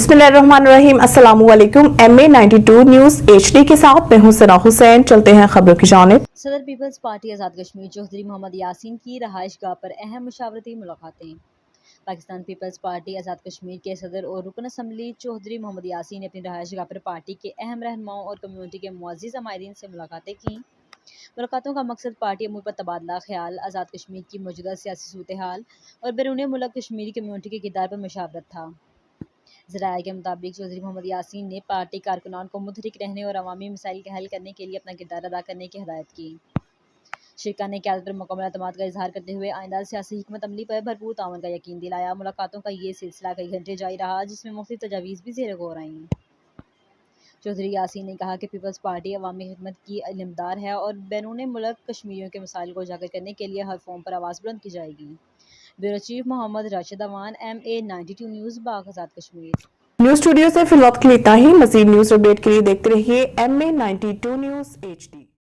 बिस्मिल्लाहिर्रहमानिर्रहीम। अस्सलामुअलैकुम। MA92 news HD के साथ मैं हूं सना हुसैन। चलते हैं खबरों की जानिब। सदर पीपल्स पार्टी आज़ाद कश्मीर चौधरी मोहम्मद यासीन की रहाइश गाह पर अहम मुशावरती मुलाकातें। पाकिस्तान पीपल्स पार्टी आज़ाद कश्मीर के सदर और रुकन असम्बली चौधरी मोहम्मद यासीन ने अपनी रहाइश गाह पर पार्टी के अहम रहनुमाओं और कम्यूनिटी के मुअज़्ज़िज़ अमायरीन से मुलाकातें की। मुलाकातों का मकसद पार्टी अमूर पर तबादला ख्याल, आज़ाद कश्मीर की मौजूदा सियासी सूरत हाल और बैरून मुल्क कश्मीरी कम्यूनिटी के किरदार पर मुशावरत था। ज़राए के मुताबिक चौधरी मोहम्मद यासीन ने पार्टी कारकुनान को मुतहरिक रहने और अवामी मसाइल के हल करने के लिए अपना किरदार अदा करने की हिदायत की। शरीकान ने क़यादत पर मुकम्मल एतमाद का इजहार करते हुए आइंदा सियासी हिकमत अमली पर भरपूर ताउन का यकीन दिलाया। मुलाकातों का ये सिलसिला कई घंटे जारी रहा, जिसमें मुख्तलिफ तजावीज़ भी ज़ेर गौर आईं। चौधरी यासीन ने कहा कि पीपल्स पार्टी अवामी खिदमत की इल्मदार है और बैरून मुल्क कश्मीरियों के मसाइल को उजागर करने के लिए हर फॉर्म पर आवाज़ बुलंद की जाएगी। Bureau chief Mohammad Rashid Awan, MA92 news, Bagh Azad Kashmir. News studio से फिलहाल के लिए इतना ही। मज़ीद न्यूज़ अपडेट के लिए देखते रहिए MA92 न्यूज़ HD।